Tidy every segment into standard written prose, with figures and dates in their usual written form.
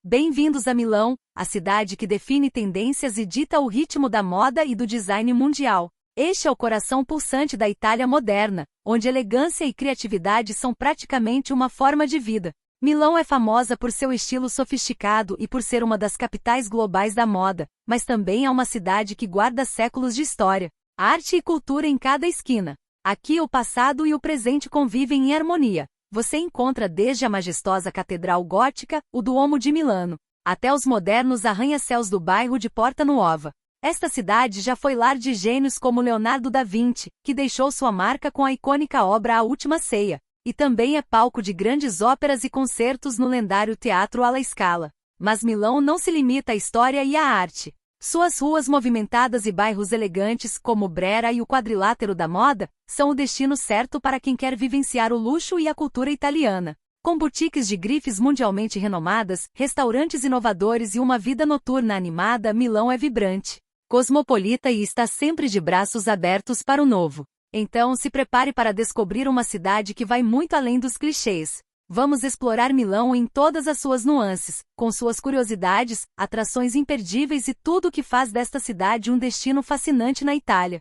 Bem-vindos a Milão, a cidade que define tendências e dita o ritmo da moda e do design mundial. Este é o coração pulsante da Itália moderna, onde elegância e criatividade são praticamente uma forma de vida. Milão é famosa por seu estilo sofisticado e por ser uma das capitais globais da moda, mas também é uma cidade que guarda séculos de história, arte e cultura em cada esquina. Aqui o passado e o presente convivem em harmonia. Você encontra desde a majestosa Catedral Gótica, o Duomo de Milano, até os modernos arranha-céus do bairro de Porta Nuova. Esta cidade já foi lar de gênios como Leonardo da Vinci, que deixou sua marca com a icônica obra A Última Ceia, e também é palco de grandes óperas e concertos no lendário Teatro alla Scala. Mas Milão não se limita à história e à arte. Suas ruas movimentadas e bairros elegantes, como Brera e o quadrilátero da moda, são o destino certo para quem quer vivenciar o luxo e a cultura italiana. Com boutiques de grifes mundialmente renomadas, restaurantes inovadores e uma vida noturna animada, Milão é vibrante, cosmopolita e está sempre de braços abertos para o novo. Então se prepare para descobrir uma cidade que vai muito além dos clichês. Vamos explorar Milão em todas as suas nuances, com suas curiosidades, atrações imperdíveis e tudo o que faz desta cidade um destino fascinante na Itália.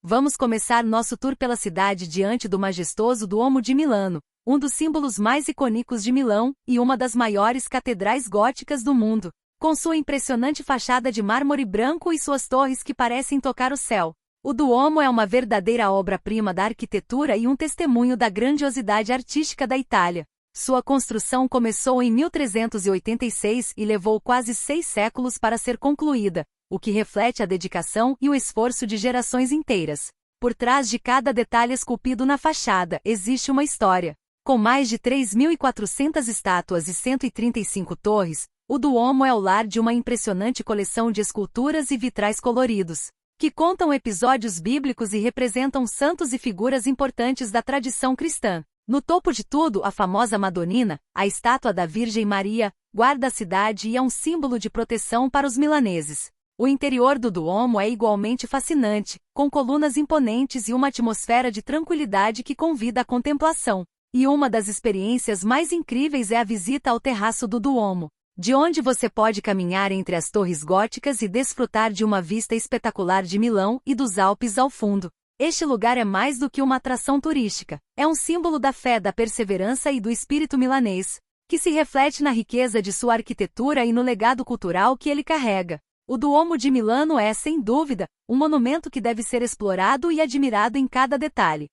Vamos começar nosso tour pela cidade diante do majestoso Duomo de Milano, um dos símbolos mais icônicos de Milão e uma das maiores catedrais góticas do mundo, com sua impressionante fachada de mármore branco e suas torres que parecem tocar o céu. O Duomo é uma verdadeira obra-prima da arquitetura e um testemunho da grandiosidade artística da Itália. Sua construção começou em 1386 e levou quase 6 séculos para ser concluída, o que reflete a dedicação e o esforço de gerações inteiras. Por trás de cada detalhe esculpido na fachada, existe uma história. Com mais de 3.400 estátuas e 135 torres, o Duomo é o lar de uma impressionante coleção de esculturas e vitrais coloridos, que contam episódios bíblicos e representam santos e figuras importantes da tradição cristã. No topo de tudo, a famosa Madonnina, a estátua da Virgem Maria, guarda a cidade e é um símbolo de proteção para os milaneses. O interior do Duomo é igualmente fascinante, com colunas imponentes e uma atmosfera de tranquilidade que convida à contemplação. E uma das experiências mais incríveis é a visita ao terraço do Duomo, de onde você pode caminhar entre as torres góticas e desfrutar de uma vista espetacular de Milão e dos Alpes ao fundo. Este lugar é mais do que uma atração turística, é um símbolo da fé, da perseverança e do espírito milanês, que se reflete na riqueza de sua arquitetura e no legado cultural que ele carrega. O Duomo de Milano é, sem dúvida, um monumento que deve ser explorado e admirado em cada detalhe.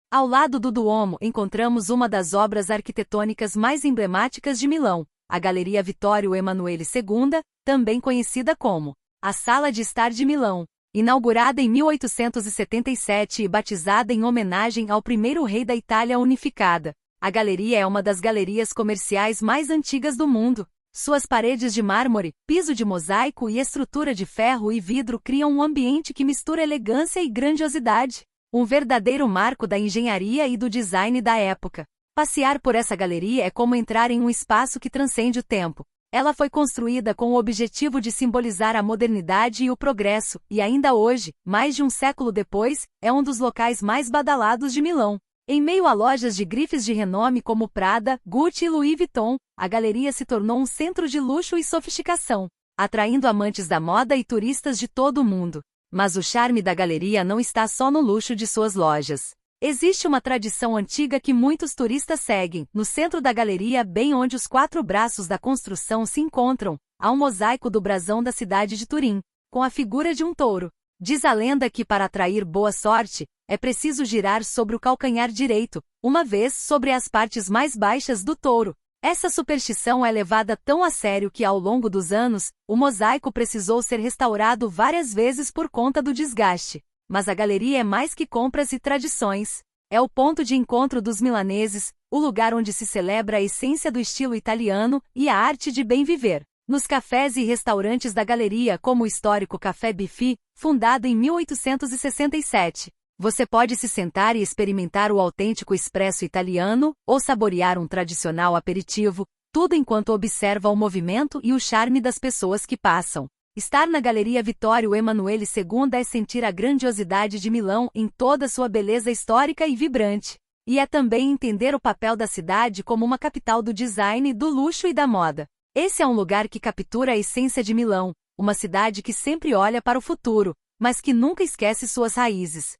Ao lado do Duomo encontramos uma das obras arquitetônicas mais emblemáticas de Milão, a Galeria Vittorio Emanuele II, também conhecida como a Sala de Estar de Milão. Inaugurada em 1877 e batizada em homenagem ao primeiro rei da Itália unificada, a galeria é uma das galerias comerciais mais antigas do mundo. Suas paredes de mármore, piso de mosaico e estrutura de ferro e vidro criam um ambiente que mistura elegância e grandiosidade, um verdadeiro marco da engenharia e do design da época. Passear por essa galeria é como entrar em um espaço que transcende o tempo. Ela foi construída com o objetivo de simbolizar a modernidade e o progresso, e ainda hoje, mais de um século depois, é um dos locais mais badalados de Milão. Em meio a lojas de grifes de renome como Prada, Gucci e Louis Vuitton, a galeria se tornou um centro de luxo e sofisticação, atraindo amantes da moda e turistas de todo o mundo. Mas o charme da galeria não está só no luxo de suas lojas. Existe uma tradição antiga que muitos turistas seguem. No centro da galeria, bem onde os 4 braços da construção se encontram, há um mosaico do brasão da cidade de Turim, com a figura de um touro. Diz a lenda que para atrair boa sorte, é preciso girar sobre o calcanhar direito, uma vez sobre as partes mais baixas do touro. Essa superstição é levada tão a sério que ao longo dos anos, o mosaico precisou ser restaurado várias vezes por conta do desgaste. Mas a galeria é mais que compras e tradições. É o ponto de encontro dos milaneses, o lugar onde se celebra a essência do estilo italiano e a arte de bem viver. Nos cafés e restaurantes da galeria, como o histórico Café Biffy, fundado em 1867, você pode se sentar e experimentar o autêntico espresso italiano, ou saborear um tradicional aperitivo, tudo enquanto observa o movimento e o charme das pessoas que passam. Estar na Galeria Vittorio Emanuele II é sentir a grandiosidade de Milão em toda sua beleza histórica e vibrante. E é também entender o papel da cidade como uma capital do design, do luxo e da moda. Esse é um lugar que captura a essência de Milão, uma cidade que sempre olha para o futuro, mas que nunca esquece suas raízes.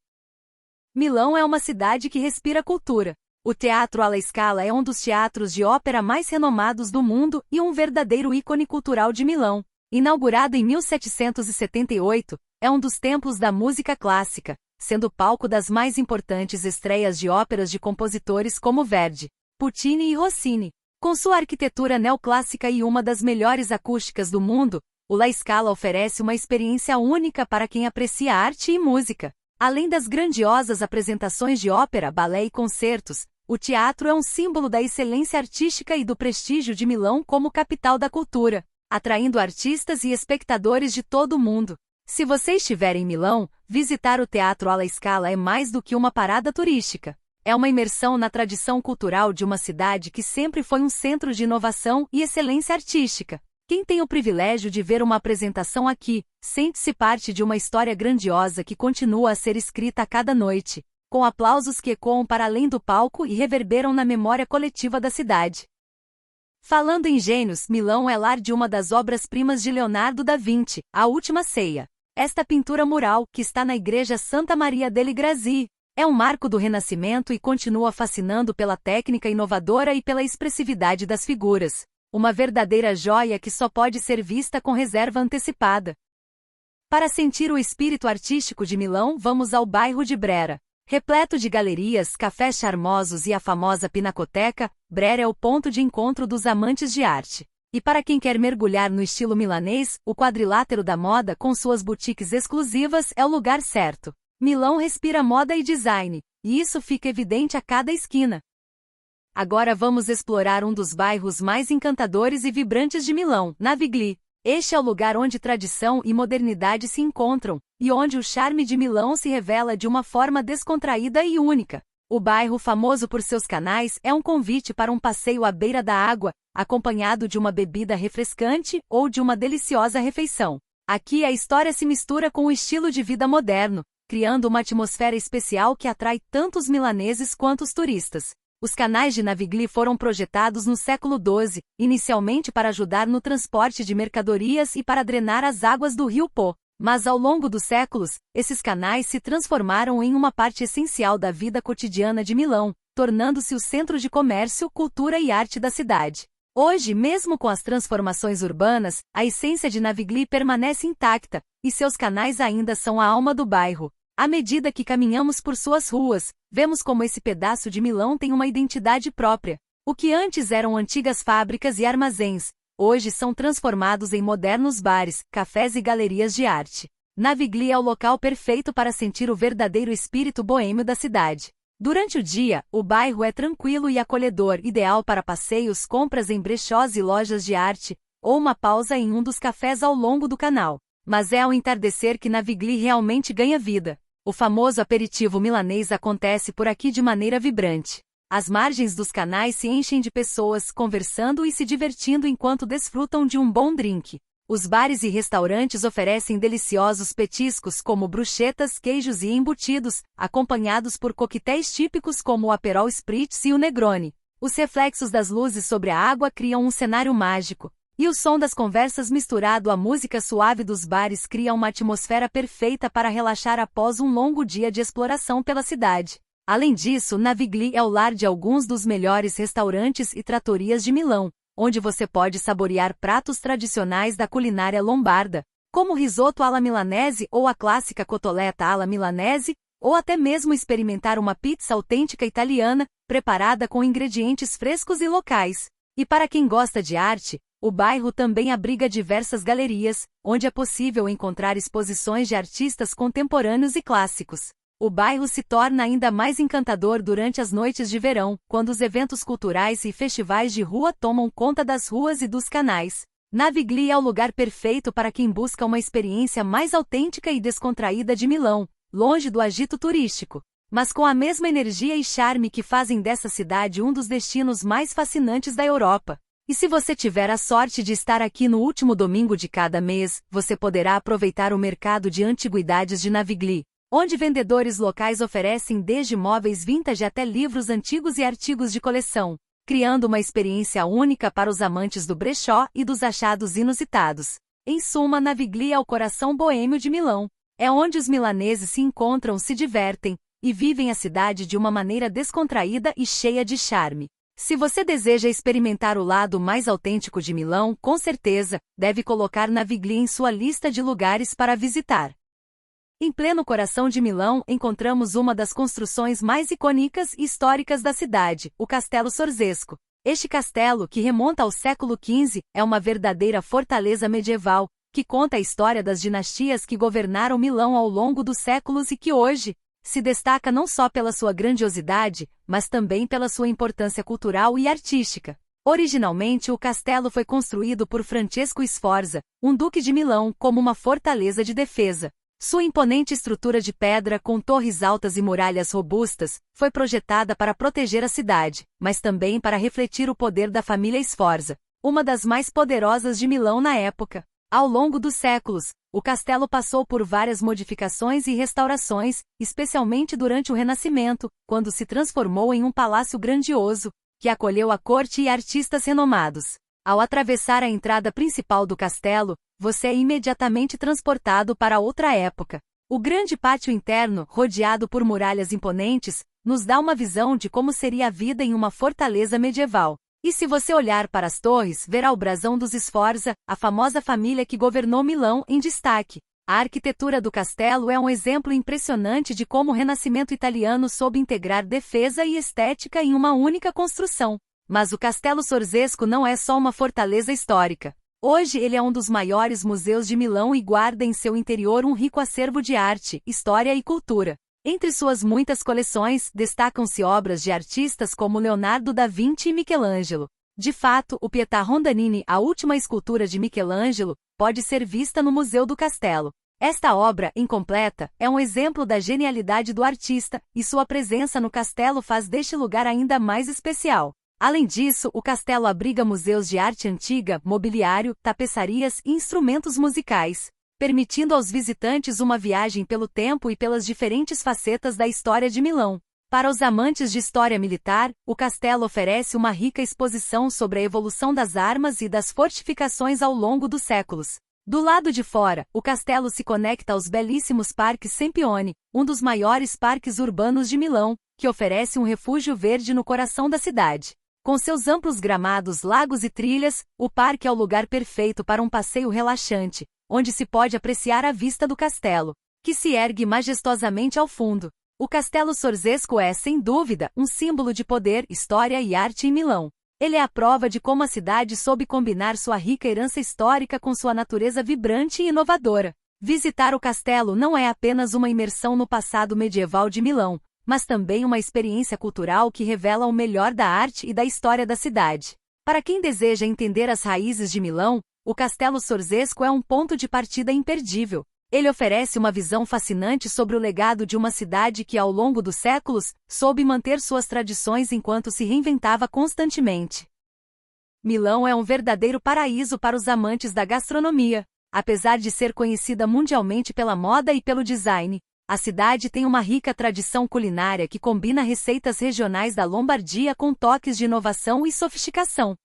Milão é uma cidade que respira cultura. O Teatro alla Scala é um dos teatros de ópera mais renomados do mundo e um verdadeiro ícone cultural de Milão. Inaugurado em 1778, é um dos templos da música clássica, sendo palco das mais importantes estreias de óperas de compositores como Verdi, Puccini e Rossini. Com sua arquitetura neoclássica e uma das melhores acústicas do mundo, o La Scala oferece uma experiência única para quem aprecia arte e música. Além das grandiosas apresentações de ópera, balé e concertos, o teatro é um símbolo da excelência artística e do prestígio de Milão como capital da cultura, atraindo artistas e espectadores de todo o mundo. Se você estiver em Milão, visitar o Teatro alla Scala é mais do que uma parada turística. É uma imersão na tradição cultural de uma cidade que sempre foi um centro de inovação e excelência artística. Quem tem o privilégio de ver uma apresentação aqui, sente-se parte de uma história grandiosa que continua a ser escrita a cada noite, com aplausos que ecoam para além do palco e reverberam na memória coletiva da cidade. Falando em gênios, Milão é lar de uma das obras-primas de Leonardo da Vinci, A Última Ceia. Esta pintura mural, que está na Igreja Santa Maria delle Grazie, é um marco do Renascimento e continua fascinando pela técnica inovadora e pela expressividade das figuras. Uma verdadeira joia que só pode ser vista com reserva antecipada. Para sentir o espírito artístico de Milão, vamos ao bairro de Brera. Repleto de galerias, cafés charmosos e a famosa Pinacoteca, Brera é o ponto de encontro dos amantes de arte. E para quem quer mergulhar no estilo milanês, o quadrilátero da moda com suas boutiques exclusivas é o lugar certo. Milão respira moda e design, e isso fica evidente a cada esquina. Agora vamos explorar um dos bairros mais encantadores e vibrantes de Milão, Navigli. Este é o lugar onde tradição e modernidade se encontram, e onde o charme de Milão se revela de uma forma descontraída e única. O bairro, famoso por seus canais, é um convite para um passeio à beira da água, acompanhado de uma bebida refrescante ou de uma deliciosa refeição. Aqui a história se mistura com o estilo de vida moderno, criando uma atmosfera especial que atrai tanto os milaneses quanto os turistas. Os canais de Navigli foram projetados no século XII, inicialmente para ajudar no transporte de mercadorias e para drenar as águas do rio Po. Mas ao longo dos séculos, esses canais se transformaram em uma parte essencial da vida cotidiana de Milão, tornando-se o centro de comércio, cultura e arte da cidade. Hoje, mesmo com as transformações urbanas, a essência de Navigli permanece intacta, e seus canais ainda são a alma do bairro. À medida que caminhamos por suas ruas, vemos como esse pedaço de Milão tem uma identidade própria. O que antes eram antigas fábricas e armazéns, hoje são transformados em modernos bares, cafés e galerias de arte. Navigli é o local perfeito para sentir o verdadeiro espírito boêmio da cidade. Durante o dia, o bairro é tranquilo e acolhedor, ideal para passeios, compras em brechós e lojas de arte, ou uma pausa em um dos cafés ao longo do canal. Mas é ao entardecer que Navigli realmente ganha vida. O famoso aperitivo milanês acontece por aqui de maneira vibrante. As margens dos canais se enchem de pessoas conversando e se divertindo enquanto desfrutam de um bom drink. Os bares e restaurantes oferecem deliciosos petiscos como bruschetas, queijos e embutidos, acompanhados por coquetéis típicos como o Aperol Spritz e o Negroni. Os reflexos das luzes sobre a água criam um cenário mágico. E o som das conversas misturado à música suave dos bares cria uma atmosfera perfeita para relaxar após um longo dia de exploração pela cidade. Além disso, Navigli é o lar de alguns dos melhores restaurantes e trattorias de Milão, onde você pode saborear pratos tradicionais da culinária lombarda, como o risoto alla milanese ou a clássica cotoletta alla milanese, ou até mesmo experimentar uma pizza autêntica italiana, preparada com ingredientes frescos e locais. E para quem gosta de arte, o bairro também abriga diversas galerias, onde é possível encontrar exposições de artistas contemporâneos e clássicos. O bairro se torna ainda mais encantador durante as noites de verão, quando os eventos culturais e festivais de rua tomam conta das ruas e dos canais. Navigli é o lugar perfeito para quem busca uma experiência mais autêntica e descontraída de Milão, longe do agito turístico, mas com a mesma energia e charme que fazem dessa cidade um dos destinos mais fascinantes da Europa. E se você tiver a sorte de estar aqui no último domingo de cada mês, você poderá aproveitar o mercado de antiguidades de Navigli, onde vendedores locais oferecem desde móveis vintage até livros antigos e artigos de coleção. criando uma experiência única para os amantes do brechó e dos achados inusitados. Em suma, Navigli é o coração boêmio de Milão. É onde os milaneses se encontram, se divertem e vivem a cidade de uma maneira descontraída e cheia de charme. Se você deseja experimentar o lado mais autêntico de Milão, com certeza, deve colocar Navigli em sua lista de lugares para visitar. Em pleno coração de Milão, encontramos uma das construções mais icônicas e históricas da cidade, o Castelo Sorzesco. Este castelo, que remonta ao século XV, é uma verdadeira fortaleza medieval, que conta a história das dinastias que governaram Milão ao longo dos séculos e que hoje se destaca não só pela sua grandiosidade, mas também pela sua importância cultural e artística. Originalmente, o castelo foi construído por Francesco Sforza, um duque de Milão, como uma fortaleza de defesa. Sua imponente estrutura de pedra com torres altas e muralhas robustas foi projetada para proteger a cidade, mas também para refletir o poder da família Sforza, uma das mais poderosas de Milão na época. Ao longo dos séculos, o castelo passou por várias modificações e restaurações, especialmente durante o Renascimento, quando se transformou em um palácio grandioso, que acolheu a corte e artistas renomados. Ao atravessar a entrada principal do castelo, você é imediatamente transportado para outra época. O grande pátio interno, rodeado por muralhas imponentes, nos dá uma visão de como seria a vida em uma fortaleza medieval. E se você olhar para as torres, verá o brasão dos Sforza, a famosa família que governou Milão, em destaque. A arquitetura do castelo é um exemplo impressionante de como o Renascimento italiano soube integrar defesa e estética em uma única construção. Mas o Castelo Sorzesco não é só uma fortaleza histórica. Hoje ele é um dos maiores museus de Milão e guarda em seu interior um rico acervo de arte, história e cultura. Entre suas muitas coleções, destacam-se obras de artistas como Leonardo da Vinci e Michelangelo. De fato, o Pietà Rondanini, a última escultura de Michelangelo, pode ser vista no Museu do Castelo. Esta obra, incompleta, é um exemplo da genialidade do artista, e sua presença no castelo faz deste lugar ainda mais especial. Além disso, o castelo abriga museus de arte antiga, mobiliário, tapeçarias e instrumentos musicais, permitindo aos visitantes uma viagem pelo tempo e pelas diferentes facetas da história de Milão. Para os amantes de história militar, o castelo oferece uma rica exposição sobre a evolução das armas e das fortificações ao longo dos séculos. Do lado de fora, o castelo se conecta aos belíssimos Parques Sempione, um dos maiores parques urbanos de Milão, que oferece um refúgio verde no coração da cidade. Com seus amplos gramados, lagos e trilhas, o parque é o lugar perfeito para um passeio relaxante, onde se pode apreciar a vista do castelo, que se ergue majestosamente ao fundo. O Castelo Sorzesco é, sem dúvida, um símbolo de poder, história e arte em Milão. Ele é a prova de como a cidade soube combinar sua rica herança histórica com sua natureza vibrante e inovadora. Visitar o castelo não é apenas uma imersão no passado medieval de Milão, mas também uma experiência cultural que revela o melhor da arte e da história da cidade. Para quem deseja entender as raízes de Milão, o Castelo Sorzesco é um ponto de partida imperdível. Ele oferece uma visão fascinante sobre o legado de uma cidade que, ao longo dos séculos, soube manter suas tradições enquanto se reinventava constantemente. Milão é um verdadeiro paraíso para os amantes da gastronomia. Apesar de ser conhecida mundialmente pela moda e pelo design, a cidade tem uma rica tradição culinária que combina receitas regionais da Lombardia com toques de inovação e sofisticação.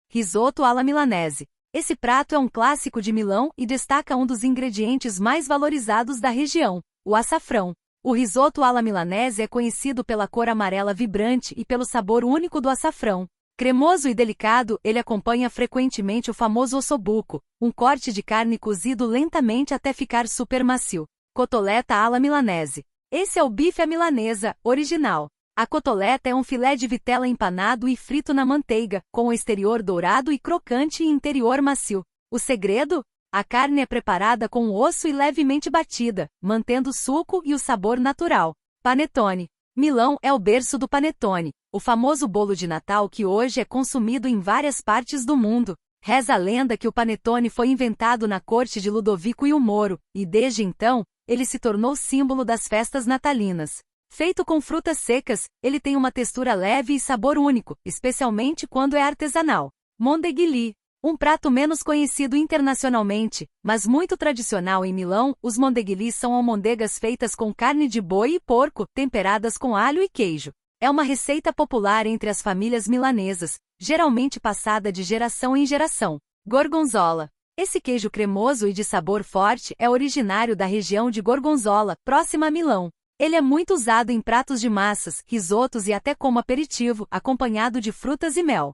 Risoto alla milanese. Esse prato é um clássico de Milão e destaca um dos ingredientes mais valorizados da região, o açafrão. O risoto alla milanese é conhecido pela cor amarela vibrante e pelo sabor único do açafrão. Cremoso e delicado, ele acompanha frequentemente o famoso ossobuco, um corte de carne cozido lentamente até ficar super macio. Cotoletta alla milanese. Esse é o bife à milanesa, original. A cotoletta é um filé de vitela empanado e frito na manteiga, com o exterior dourado e crocante e interior macio. O segredo? A carne é preparada com o osso e levemente batida, mantendo o suco e o sabor natural. Panettone. Milão é o berço do panettone, o famoso bolo de Natal que hoje é consumido em várias partes do mundo. Reza a lenda que o panettone foi inventado na corte de Ludovico I o Moro, e desde então, ele se tornou símbolo das festas natalinas. Feito com frutas secas, ele tem uma textura leve e sabor único, especialmente quando é artesanal. Mondeghili. Um prato menos conhecido internacionalmente, mas muito tradicional em Milão, os mondeghili são almôndegas feitas com carne de boi e porco, temperadas com alho e queijo. É uma receita popular entre as famílias milanesas, geralmente passada de geração em geração. Gorgonzola. Esse queijo cremoso e de sabor forte é originário da região de Gorgonzola, próxima a Milão. Ele é muito usado em pratos de massas, risotos e até como aperitivo, acompanhado de frutas e mel.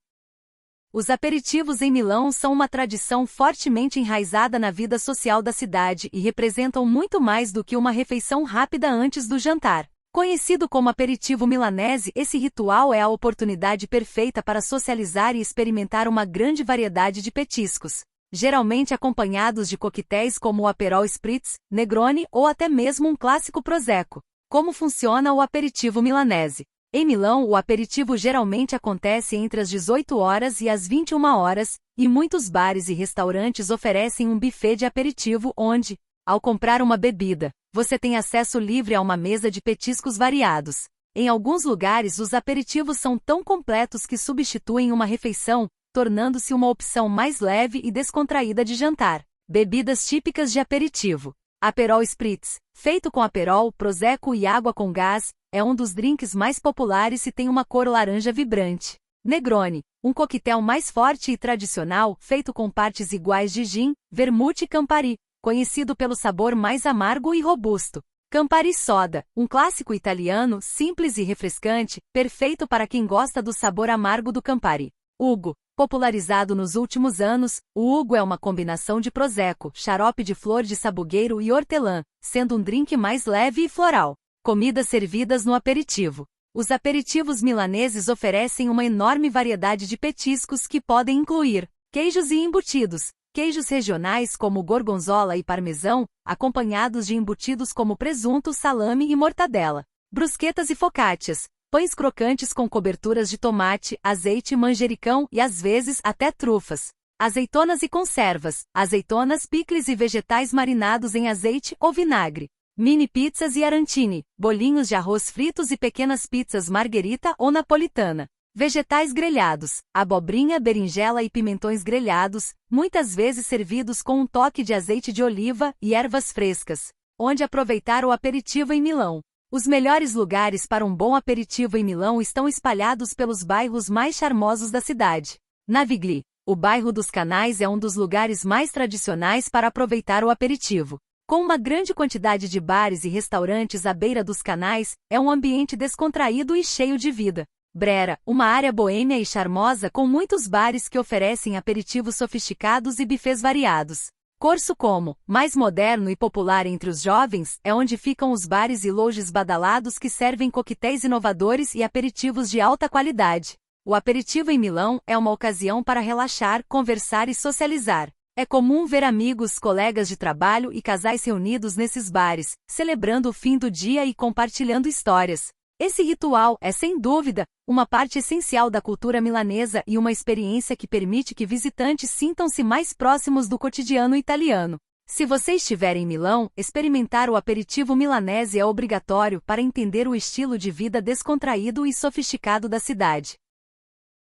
Os aperitivos em Milão são uma tradição fortemente enraizada na vida social da cidade e representam muito mais do que uma refeição rápida antes do jantar. Conhecido como aperitivo milanese, esse ritual é a oportunidade perfeita para socializar e experimentar uma grande variedade de petiscos, geralmente acompanhados de coquetéis como o Aperol Spritz, Negroni ou até mesmo um clássico Prosecco. Como funciona o aperitivo milanese? Em Milão, o aperitivo geralmente acontece entre as 18 horas e as 21 horas, e muitos bares e restaurantes oferecem um buffet de aperitivo onde, ao comprar uma bebida, você tem acesso livre a uma mesa de petiscos variados. Em alguns lugares, os aperitivos são tão completos que substituem uma refeição, tornando-se uma opção mais leve e descontraída de jantar. Bebidas típicas de aperitivo. Aperol Spritz, feito com Aperol, Prosecco e água com gás, é um dos drinks mais populares e tem uma cor laranja vibrante. Negroni, um coquetel mais forte e tradicional, feito com partes iguais de gin, vermute e Campari, conhecido pelo sabor mais amargo e robusto. Campari Soda, um clássico italiano, simples e refrescante, perfeito para quem gosta do sabor amargo do Campari. Hugo. Popularizado nos últimos anos, o Hugo é uma combinação de Prosecco, xarope de flor de sabugueiro e hortelã, sendo um drink mais leve e floral. Comidas servidas no aperitivo. Os aperitivos milaneses oferecem uma enorme variedade de petiscos que podem incluir queijos e embutidos, queijos regionais como gorgonzola e parmesão, acompanhados de embutidos como presunto, salame e mortadela, brusquetas e focaccias, pães crocantes com coberturas de tomate, azeite, manjericão e às vezes até trufas, azeitonas e conservas, azeitonas, picles e vegetais marinados em azeite ou vinagre, mini pizzas e arancini, bolinhos de arroz fritos e pequenas pizzas marguerita ou napolitana, vegetais grelhados, abobrinha, berinjela e pimentões grelhados, muitas vezes servidos com um toque de azeite de oliva e ervas frescas. Onde aproveitar o aperitivo em Milão. Os melhores lugares para um bom aperitivo em Milão estão espalhados pelos bairros mais charmosos da cidade. Navigli, o bairro dos Canais é um dos lugares mais tradicionais para aproveitar o aperitivo. Com uma grande quantidade de bares e restaurantes à beira dos canais, é um ambiente descontraído e cheio de vida. Brera, uma área boêmia e charmosa com muitos bares que oferecem aperitivos sofisticados e buffets variados. Corso Como, mais moderno e popular entre os jovens, é onde ficam os bares e lounges badalados que servem coquetéis inovadores e aperitivos de alta qualidade. O aperitivo em Milão é uma ocasião para relaxar, conversar e socializar. É comum ver amigos, colegas de trabalho e casais reunidos nesses bares, celebrando o fim do dia e compartilhando histórias. Esse ritual é, sem dúvida, uma parte essencial da cultura milanesa e uma experiência que permite que visitantes sintam-se mais próximos do cotidiano italiano. Se você estiver em Milão, experimentar o aperitivo milanese é obrigatório para entender o estilo de vida descontraído e sofisticado da cidade.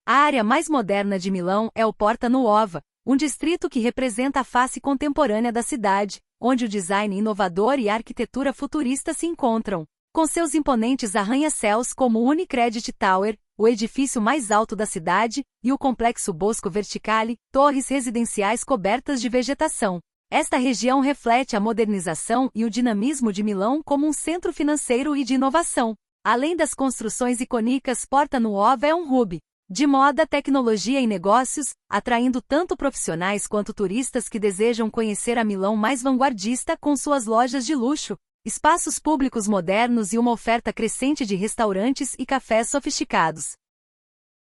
A área mais moderna de Milão é o Porta Nuova, um distrito que representa a face contemporânea da cidade, onde o design inovador e a arquitetura futurista se encontram. Com seus imponentes arranha-céus como o Unicredit Tower, o edifício mais alto da cidade, e o complexo Bosco Verticale, torres residenciais cobertas de vegetação. Esta região reflete a modernização e o dinamismo de Milão como um centro financeiro e de inovação. Além das construções icônicas, Porta Nuova é um hub de moda, tecnologia e negócios, atraindo tanto profissionais quanto turistas que desejam conhecer a Milão mais vanguardista com suas lojas de luxo, espaços públicos modernos e uma oferta crescente de restaurantes e cafés sofisticados.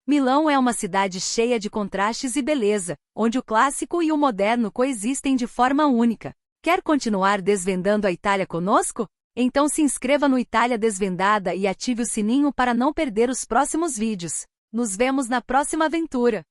Milão é uma cidade cheia de contrastes e beleza, onde o clássico e o moderno coexistem de forma única. Quer continuar desvendando a Itália conosco? Então se inscreva no Itália Desvendada e ative o sininho para não perder os próximos vídeos. Nos vemos na próxima aventura!